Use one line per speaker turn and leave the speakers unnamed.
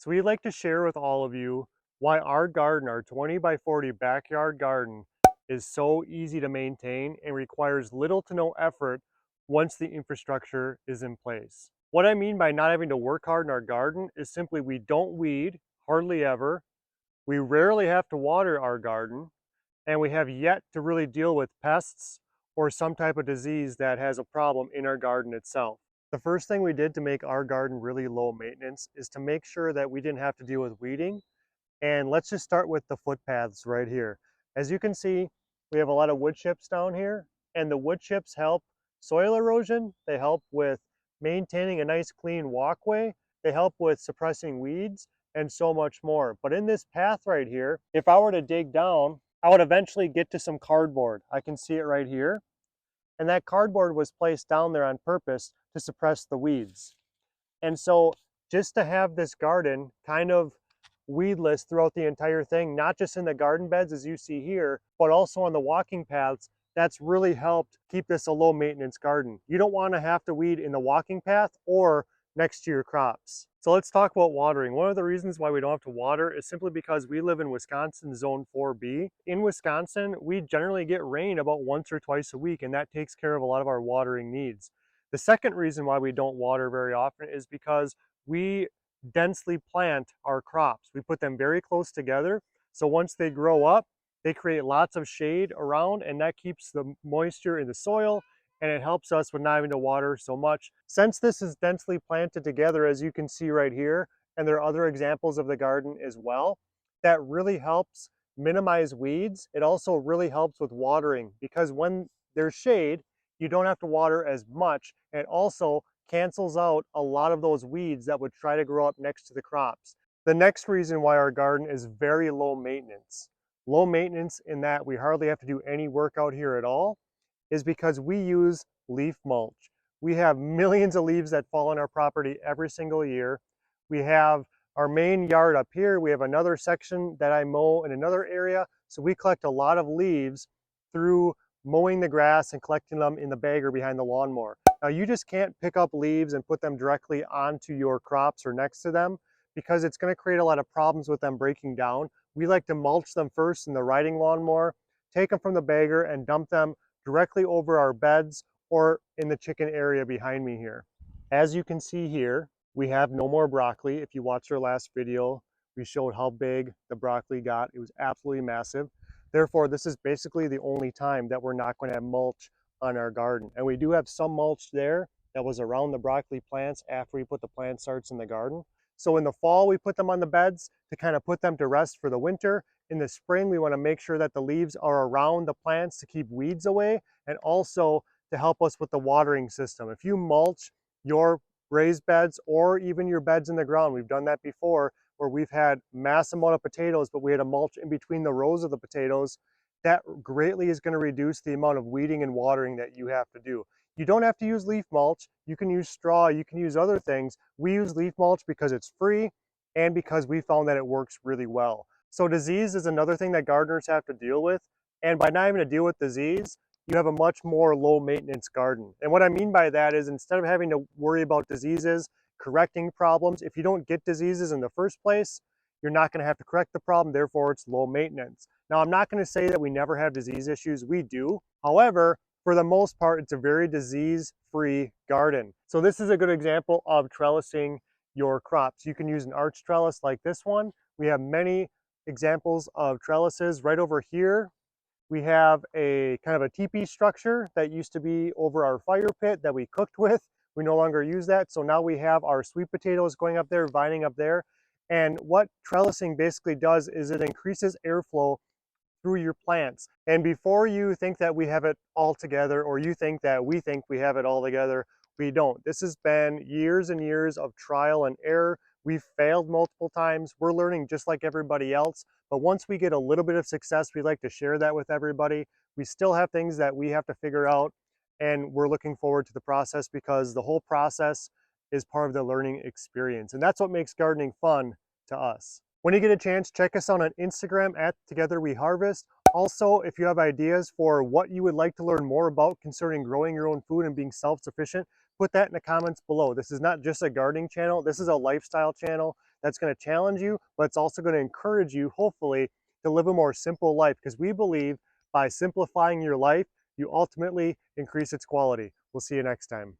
So we'd like to share with all of you why our garden, our 20 by 40 backyard garden, is so easy to maintain and requires little to no effort once the infrastructure is in place. What I mean by not having to work hard in our garden is simply we don't weed, hardly ever. We rarely have to water our garden, and we have yet to really deal with pests or some type of disease that has a problem in our garden itself. The first thing we did to make our garden really low maintenance is to make sure that we didn't have to deal with weeding. And let's just start with the footpaths right here. As you can see, we have a lot of wood chips down here, and the wood chips help soil erosion. They help with maintaining a nice clean walkway. They help with suppressing weeds and so much more. But in this path right here, if I were to dig down, I would eventually get to some cardboard. I can see it right here. And that cardboard was placed down there on purpose to suppress the weeds. And so just to have this garden kind of weedless throughout the entire thing, not just in the garden beds as you see here, but also on the walking paths, that's really helped keep this a low maintenance garden. You don't want to have to weed in the walking path or next to your crops. So let's talk about watering. One of the reasons why we don't have to water is simply because we live in Wisconsin Zone 4B. In Wisconsin, we generally get rain about once or twice a week, and that takes care of a lot of our watering needs. The second reason why we don't water very often is because we densely plant our crops. We put them very close together, so once they grow up, they create lots of shade around, and that keeps the moisture in the soil, and it helps us with not having to water so much. Since this is densely planted together, as you can see right here, and there are other examples of the garden as well, that really helps minimize weeds. It also really helps with watering, because when there's shade, you don't have to water as much, and it also cancels out a lot of those weeds that would try to grow up next to the crops. The next reason why our garden is very low maintenance in that we hardly have to do any work out here at all, is because we use leaf mulch. We have millions of leaves that fall on our property every single year. We have our main yard up here. We have another section that I mow in another area. So we collect a lot of leaves through mowing the grass and collecting them in the bagger behind the lawnmower. Now you just can't pick up leaves and put them directly onto your crops or next to them, because it's going to create a lot of problems with them breaking down. We like to mulch them first in the riding lawnmower, take them from the bagger and dump them directly over our beds or in the chicken area behind me here. As you can see here, we have no more broccoli. If you watched our last video, we showed how big the broccoli got. It was absolutely massive. Therefore, this is basically the only time that we're not going to have mulch on our garden. And we do have some mulch there that was around the broccoli plants after we put the plant starts in the garden. So in the fall, we put them on the beds to kind of put them to rest for the winter. In the spring, we want to make sure that the leaves are around the plants to keep weeds away, and also to help us with the watering system. If you mulch your raised beds or even your beds in the ground, we've done that before, where we've had mass amount of potatoes, but we had a mulch in between the rows of the potatoes, that greatly is going to reduce the amount of weeding and watering that you have to do. You don't have to use leaf mulch. You can use straw, you can use other things. We use leaf mulch because it's free and because we found that it works really well. So disease is another thing that gardeners have to deal with. And by not having to deal with disease, you have a much more low maintenance garden. And what I mean by that is, instead of having to worry about diseases, correcting problems, if you don't get diseases in the first place, you're not going to have to correct the problem, therefore it's low maintenance. Now, I'm not going to say that we never have disease issues. We do. However, for the most part, it's a very disease-free garden. So this is a good example of trellising your crops. You can use an arch trellis like this one. We have many examples of trellises. Right over here, we have a kind of a teepee structure that used to be over our fire pit that we cooked with. We no longer use that. So now we have our sweet potatoes going up there, vining up there. And what trellising basically does is it increases airflow through your plants. And before you think that we have it all together, or you think that we think we have it all together, we don't. This has been years and years of trial and error. We've failed multiple times. We're learning just like everybody else. But once we get a little bit of success, we like to share that with everybody. We still have things that we have to figure out, and we're looking forward to the process, because the whole process is part of the learning experience. And that's what makes gardening fun to us. When you get a chance, check us out on Instagram at Together We Harvest. Also, if you have ideas for what you would like to learn more about concerning growing your own food and being self-sufficient, put that in the comments below. This is not just a gardening channel. This is a lifestyle channel that's going to challenge you, but it's also going to encourage you, hopefully, to live a more simple life, because we believe by simplifying your life, you ultimately increase its quality. We'll see you next time.